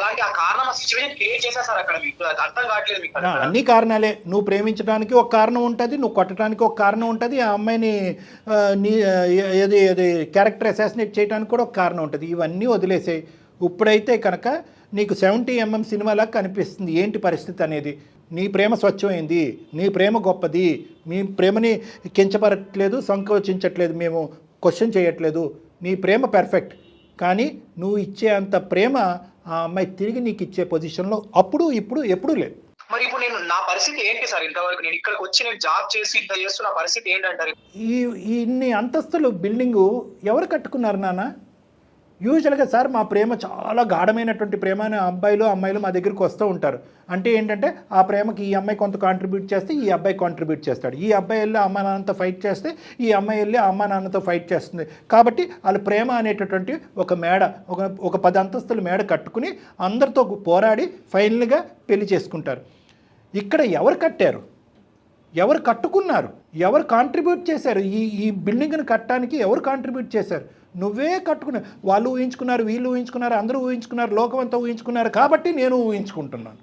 సిచువేషన్ క్రియేట్ చేశా సార్ అక్కడ, మీకు అర్థం కావట్లేదు మీకు. అన్ని కారణాలే, నువ్వు ప్రేమించడానికి ఒక కారణం ఉంటుంది, నువ్వు కొట్టడానికి ఒక కారణం ఉంటుంది, ఆ అమ్మాయిని ఏది క్యారెక్టర్ అసాసినేట్ చేయడానికి కూడా ఒక కారణం ఉంటుంది. ఇవన్నీ వదిలేసాయి. ఇప్పుడైతే కనుక నీకు 70mm సినిమాలా కనిపిస్తుంది ఏంటి పరిస్థితి అనేది. నీ ప్రేమ స్వచ్ఛమైంది, నీ ప్రేమ గొప్పది, మీ ప్రేమని కించపరట్లేదు, సంకోచించట్లేదు, మేము క్వశ్చన్ చేయట్లేదు. నీ ప్రేమ పర్ఫెక్ట్, కానీ నువ్వు ఇచ్చే అంత ప్రేమ ఆ అమ్మాయి తిరిగి నీకు ఇచ్చే పొజిషన్లో అప్పుడు ఇప్పుడు ఎప్పుడూ లేదు. మరి ఇప్పుడు నేను నా పరిస్థితి ఏంటి సార్? ఇంతవరకు నేను ఇక్కడికి వచ్చి నేను జాబ్ చేసి ఇంత చేస్తున్న పరిస్థితి ఏంటంటారు? ఇన్ని అంతస్తులు బిల్డింగు ఎవరు కట్టుకున్నారు నాన్న? యూజువల్గా సార్ మా ప్రేమ చాలా గాఢమైనటువంటి ప్రేమ అని అమ్మాయిలు మా దగ్గరికి వస్తూ ఉంటారు. అంటే ఏంటంటే ఆ ప్రేమకి ఈ అమ్మాయి కొంత కాంట్రిబ్యూట్ చేస్తే ఈ అబ్బాయి కాంట్రిబ్యూట్ చేస్తాడు, ఈ అబ్బాయి వెళ్ళి అమ్మ నాన్నతో ఫైట్ చేస్తే ఈ అమ్మాయి వెళ్ళి అమ్మ నాన్నతో ఫైట్ చేస్తుంది. కాబట్టి వాళ్ళ ప్రేమ అనేటటువంటి ఒక మేడ, ఒక 10 అంతస్తుల మేడ కట్టుకుని అందరితో పోరాడి ఫైనల్గా పెళ్లి చేసుకుంటారు. ఇక్కడ ఎవరు కట్టారు, ఎవరు కట్టుకున్నారు, ఎవరు కాంట్రిబ్యూట్ చేశారు? ఈ బిల్డింగ్ని కట్టడానికి ఎవరు కాంట్రిబ్యూట్ చేశారు? నువ్వే కట్టుకున్నావు. వాళ్ళు ఊహించుకున్నారు, వీళ్ళు ఊహించుకున్నారు, అందరూ ఊహించుకున్నారు, లోకం అంతా ఊహించుకున్నారు, కాబట్టి నేను ఊహించుకుంటున్నాను.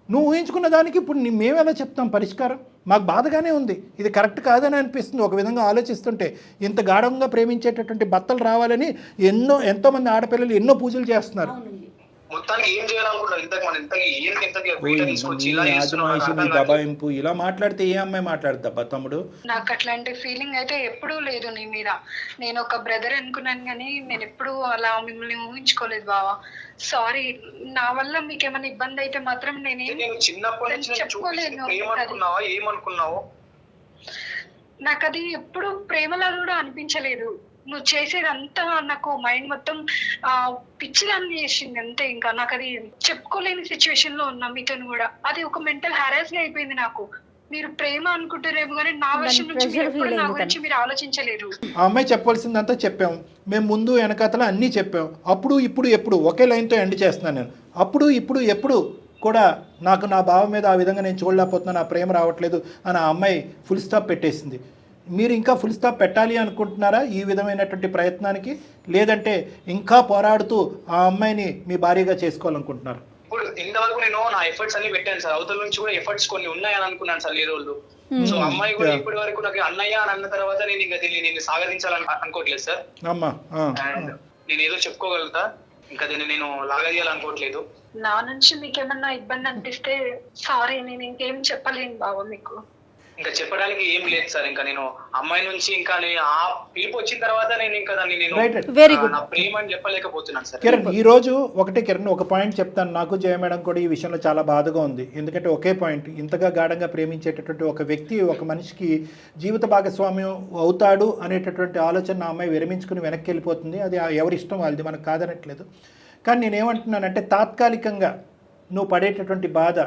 నువ్వు ఊహించుకున్న దానికి ఇప్పుడు మేమెలా చెప్తాం పరిష్కారం? మాకు బాధగానే ఉంది, ఇది కరెక్ట్ కాదని అనిపిస్తుంది. ఒక విధంగా ఆలోచిస్తుంటే ఇంత గాఢంగా ప్రేమించేటటువంటి భర్తలు రావాలని ఎంతోమంది ఆడపిల్లలు ఎన్నో పూజలు చేస్తున్నారు. మొత్తానికి ఏం చేయాలనుకుంటారు? దబాయింపు ఇలా మాట్లాడితే ఏ అమ్మాయి మాట్లాడుతా తమ్ముడు? నాకు అట్లాంటి ఫీలింగ్ అయితే ఎప్పుడూ లేదు నీ మీద. నేను ఒక బ్రదర్ అనుకున్నాను కానీ నేను ఎప్పుడూ అలా మిమ్మల్ని ఊహించుకోలేదు బావా. సారీ, నా వల్ల మీకు ఏమైనా ఇబ్బంది అయితే మాత్రం నేను చిన్నప్పటి నుంచి చెప్పుకోలేను. ఏమనుకున్నావు? నాకు అది ఎప్పుడు ప్రేమలా కూడా అనిపించలేదు. నువ్వు చేసేదంతా నాకు మైండ్ మొత్తం పిచ్చిదాన్ని చేసింది అంతే. ఇంకా నాకు అది చెప్పుకోలేని సిచ్యువేషన్ లో ఉన్నా మీతో కూడా. అది ఒక మెంటల్ హారాస్ గా అయిపోయింది నాకు. మీరు ప్రేమ అనుకుంటారేమో కానీ నా వర్షం నుంచి నా గురించి మీరు ఆలోచించలేరు. ఆ అమ్మాయి చెప్పాల్సిందంతా చెప్పాము మేము, ముందు వెనకాతల అన్నీ చెప్పాము. అప్పుడు ఇప్పుడు ఎప్పుడు ఒకే లైన్తో ఎండ్ చేస్తున్నాను నేను. అప్పుడు ఇప్పుడు ఎప్పుడు కూడా నాకు నా భావం మీద ఆ విధంగా నేను చూడలేకపోతున్నాను, నా ప్రేమ రావట్లేదు అని ఆ అమ్మాయి ఫుల్ స్టాప్ పెట్టేసింది. మీరు ఇంకా ఫుల్ స్టాప్ పెట్టాలి అనుకుంటున్నారా ఈ విధమైనటువంటి ప్రయత్నానికి? లేదంటే ఇంకా పోరాడుతూ ఆ అమ్మాయిని మీ భార్యగా చేసుకోవాలనుకుంటున్నారు? ఇప్పుడు ఇంతవరకు నేను నా ఎఫర్ట్స్ అన్ని పెట్టాను సార్. అవతల నుంచి కూడా ఎఫర్ట్స్ కొన్ని ఉన్నాయని అనుకున్నాను సార్ ఈ రోజు. సో అమ్మాయి కూడా ఇప్పటి వరకు నాకు అన్నయ్య అని అన్న తర్వాత నేను ఇంకా దీన్ని నేను సాగదించాలని అనుకోవట్లేదు సార్. అండ్ నేను ఏదో చెప్పుకోగలుగుతా, ఇంకా దీన్ని నేను లాగదీయాలనుకోవట్లేదు. నా నుంచి మీకేమన్నా ఇబ్బంది అనిపిస్తే సారీ, నేను ఇంకేం చెప్పలేను బావ మీకు. ఇంకా చెప్పడానికి ఏం లేదు సార్. ఇంకా నేను అమ్మాయి నుంచి ఇంకా ఆ పిలుపు వచ్చిన తర్వాత నేను ఇంకా దాన్ని నేను నా ప్రేమ అని చెప్పలేకపోతున్నాను సార్. కిరణ్, ఈ రోజు కిరణ్ ఒక పాయింట్ చెప్తాను. నాకు జయ మేడం కూడా ఈ విషయంలో చాలా బాధగా ఉంది. ఎందుకంటే ఒకే పాయింట్, ఇంతగా గాఢంగా ప్రేమించేటటువంటి ఒక వ్యక్తి ఒక మనిషికి జీవిత భాగస్వామ్యం అవుతాడు అనేటటువంటి ఆలోచన ఆ అమ్మాయి విరమించుకుని వెనక్కి వెళ్ళిపోతుంది. అది ఎవరి ఇష్టం వాళ్ళది, మనకు కాదనట్లేదు. కానీ నేనేమంటున్నానంటే తాత్కాలికంగా నువ్వు పడేటటువంటి బాధ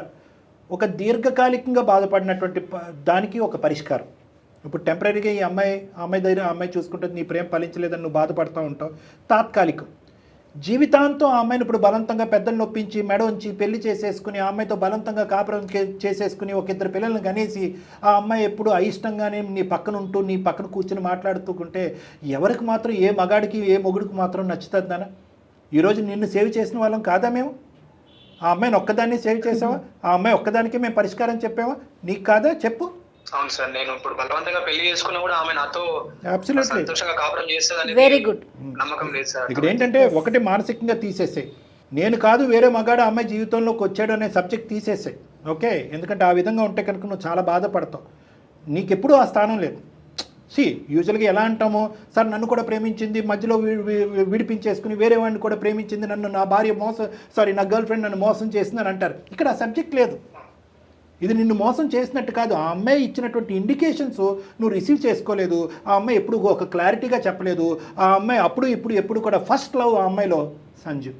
ఒక దీర్ఘకాలికంగా బాధపడినటువంటి దానికి ఒక పరిష్కారం. ఇప్పుడు టెంపరీగా ఈ అమ్మాయి దగ్గర అమ్మాయి చూసుకుంటుంది, నీ ప్రేమ ఫలించలేదని నువ్వు బాధపడుతూ ఉంటావు. తాత్కాలికం. జీవితాంతం ఆ అమ్మాయిని ఇప్పుడు బలవంతంగా పెద్దలు నొప్పించి మెడ ఉంచి పెళ్లి చేసేసుకుని ఆ అమ్మాయితో బలవంతంగా కాపురం చేసేసుకుని ఒక 2 పిల్లలను కనేసి ఆ అమ్మాయి ఎప్పుడు అయిష్టంగానే నీ పక్కన ఉంటూ నీ పక్కన కూర్చొని మాట్లాడుతుంటే ఎవరికి మాత్రం, ఏ మగాడికి ఏ మొగుడికి మాత్రం నచ్చుతుందనా? ఈరోజు నిన్ను సేవ్ చేసిన వాళ్ళం కాదా మేము? ఆ అమ్మాయిని ఒక్కదాన్ని సేవ్ చేసావా? ఆ అమ్మాయి ఒక్కదానికి మేము పరిష్కారం చెప్పావా? నీకు కాదా? చెప్పు. అవును సార్, నేను ఇప్పుడు బలవంతంగా పెళ్లి చేసుకున్నా కూడా ఆమె నాతో అబ్సల్యూట్లీ సంతోషంగా కాపురం చేస్తుందని వెరీ గుడ్. నమ్మకం లేదు సార్. ఇక్కడ ఏంటంటే ఒకటి మానసికంగా తీసేసాయి, నేను కాదు వేరే మగాడు అమ్మాయి జీవితంలోకి వచ్చాడు అనే సబ్జెక్ట్ తీసేసాయి. ఓకే, ఎందుకంటే ఆ విధంగా ఉంటే కనుక నువ్వు చాలా బాధపడతావు. నీకెప్పుడు ఆ స్థానం లేదు. యూజువల్గా ఎలా అంటామో, సార్ నన్ను కూడా ప్రేమించింది, మధ్యలో విడిపించేసుకుని వేరే వాడిని కూడా ప్రేమించింది, నన్ను నా భార్య నా గర్ల్ ఫ్రెండ్ నన్ను మోసం చేసిందని అంటారు. ఇక్కడ ఆ సబ్జెక్ట్ లేదు. ఇది నిన్ను మోసం చేసినట్టు కాదు, ఆ అమ్మాయి ఇచ్చినటువంటి ఇండికేషన్స్ నువ్వు రిసీవ్ చేసుకోలేదు. ఆ అమ్మాయి ఎప్పుడు ఒక క్లారిటీగా చెప్పలేదు. ఆ అమ్మాయి అప్పుడు ఎప్పుడు కూడా ఫస్ట్ లవ్ ఆ అమ్మాయిలో సంజు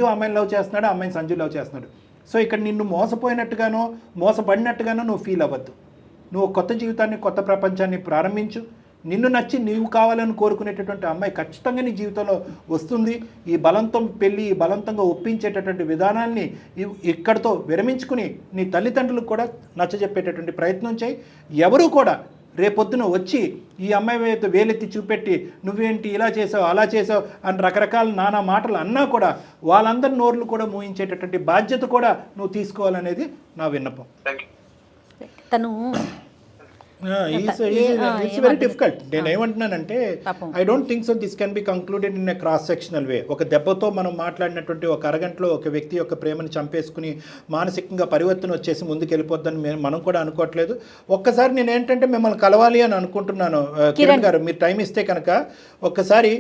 ఆ అమ్మాయిని లవ్ చేస్తున్నాడు, ఆ అమ్మాయిని సంజు లవ్ చేస్తున్నాడు. సో ఇక్కడ నిన్ను మోసపోయినట్టుగానో మోసపడినట్టుగానో నువ్వు ఫీల్ అవ్వద్దు. నువ్వు కొత్త జీవితాన్ని, కొత్త ప్రపంచాన్ని ప్రారంభించు. నిన్ను నచ్చి నీవు కావాలని కోరుకునేటటువంటి అమ్మాయి ఖచ్చితంగా నీ జీవితంలో వస్తుంది. ఈ బలంతో పెళ్ళి, ఈ బలవంతంగా ఒప్పించేటటువంటి విధానాన్ని ఇక్కడితో విరమించుకుని నీ తల్లిదండ్రులకు కూడా నచ్చజెప్పేటటువంటి ప్రయత్నం చేయి. ఎవరూ కూడా రేపొద్దున వచ్చి ఈ అమ్మాయి వేలెత్తి చూపెట్టి నువ్వేంటి ఇలా చేసావు అలా చేసావు అని రకరకాల నానా మాటలు అన్నా కూడా వాళ్ళందరి నోర్లు కూడా మూయించేటటువంటి బాధ్యత కూడా నువ్వు తీసుకోవాలనేది నా విన్నపం. తను ఇట్స్ వెరీ డిఫికల్ట్. నేను ఏమంటున్నానంటే I don't think so this can be concluded in a cross sectional way. ఒక దెబ్బతో మనం మాట్లాడినటువంటి ఒక అరగంటలో ఒక వ్యక్తి యొక్క ప్రేమను చంపేసుకుని మానసికంగా పరివర్తన వచ్చేసి ముందుకు వెళ్ళిపోద్దని మనం కూడా అనుకోవట్లేదు. ఒక్కసారి నేను ఏంటంటే మిమ్మల్ని కలవాలి అని అనుకుంటున్నాను. కిరణ్ గారు, మీరు టైం ఇస్తే కనుక ఒక్కసారి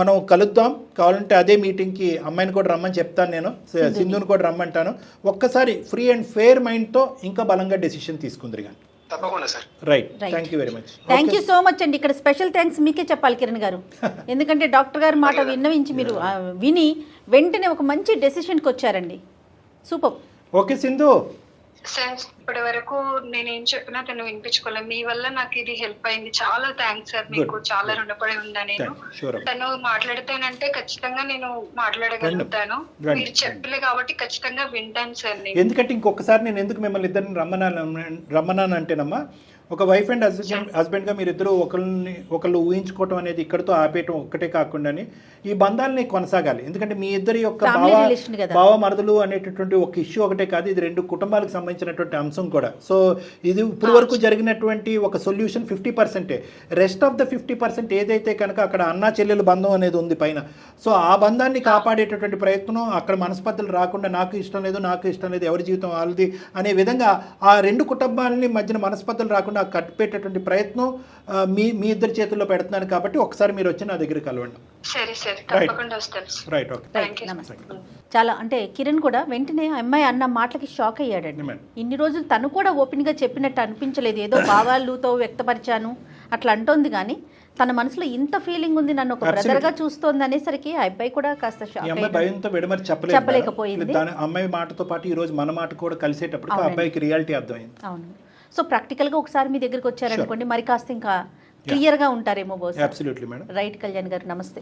మనం కలుద్దాం. కావాలంటే అదే మీటింగ్కి అమ్మాయిని కూడా రమ్మని చెప్తాను, నేను సింధుని కూడా రమ్మంటాను. ఒక్కసారి ఫ్రీ అండ్ ఫెయిర్ మైండ్తో ఇంకా బలంగా డెసిషన్ తీసుకుందరు కానీ. తప్పకుండా sir. Right, thank you very much. Thank you so much అండి. ఇక్కడ స్పెషల్ థ్యాంక్స్ మీకే చెప్పాలి కిరణ్ గారు, ఎందుకంటే డాక్టర్ గారి మాట విన్నవించి మీరు విని వెంటనే ఒక మంచి డెసిషన్కి వచ్చారండి. సూపర్. ఓకే సింధు. సార్ ఇప్పటి వరకు నేనేం చెప్పినా తను వినిపించుకోలేదు. మీ వల్ల నాకు ఇది హెల్ప్ అయింది. చాలా థ్యాంక్స్ సార్, మీకు చాలా రుణపడి ఉందా నేను. తను మాట్లాడితేనంటే ఖచ్చితంగా నేను మాట్లాడగలుగుతాను. మీరు చెప్పలే కాబట్టి ఖచ్చితంగా వింటాను సార్. ఎందుకంటే ఇంకొకసారి నేను ఎందుకు మిమ్మల్ని ఇద్దరిని రమ్మన్నాను అంటేనమ్మా, ఒక వైఫ్ అండ్ హస్బెండ్గా మీరిద్దరూ ఒకళ్ళు ఊహించుకోవటం అనేది ఇక్కడితో ఆపేయటం ఒక్కటే కాకుండా ఈ బంధాలని కొనసాగాలి. ఎందుకంటే మీ ఇద్దరి యొక్క భావ మరదలు అనేటటువంటి ఒక ఇష్యూ ఒకటే కాదు, ఇది రెండు కుటుంబాలకు సంబంధించినటువంటి అంశం కూడా. సో ఇది ఇప్పుడు వరకు జరిగినటువంటి ఒక సొల్యూషన్ 50%. రెస్ట్ ఆఫ్ ద 50% ఏదైతే కనుక అక్కడ అన్నా చెల్లెలు బంధం అనేది ఉంది పైన. సో ఆ బంధాన్ని కాపాడేటటువంటి ప్రయత్నం, అక్కడ మనస్పర్ధలు రాకుండా నాకు ఇష్టం లేదు ఎవరి జీవితం వాళ్ళది అనే విధంగా ఆ రెండు కుటుంబాలని మధ్యన మనస్పర్ధలు రాకుండా కట్టిపెట్టేటువంటి ప్రయత్నం మీ ఇద్దరి చేతుల్లో పెడుతున్నాను. కాబట్టి ఒకసారి మీరు వచ్చి నా దగ్గర కలవండి. Right, okay. చాలా అంటే కిరణ్ కూడా వెంటనే అమ్మాయి అన్న మాటలకి షాక్ అయ్యాడండి. ఇన్ని రోజులు తను కూడా ఓపెన్గా చెప్పినట్టు అనిపించలేదు, ఏదో భావాలతో వ్యక్తపరిచాను అట్లా అంటోంది. కానీ తన మనసులో ఇంత ఫీలింగ్ ఉంది, నన్ను ఒక బ్రదర్గా చూస్తోంది అనేసరికి ఆ అబ్బాయి కూడా కాస్త భయంతో చెప్పలేకపోయింది. అమ్మాయి మాటతో పాటు ఈ రోజు మన మాట కూడా కలిసేటప్పుడు ఆ అబ్బాయికి రియాలిటీ అర్థమైంది. అవును. సో ప్రాక్టికల్గా ఒకసారి మీ దగ్గరికి వచ్చారనుకోండి, మరి కాస్త ఇంకా క్లియర్గా ఉంటారేమో బహుశా. Absolutely madam. రైట్ కళ్యాణ్ గారు, నమస్తే.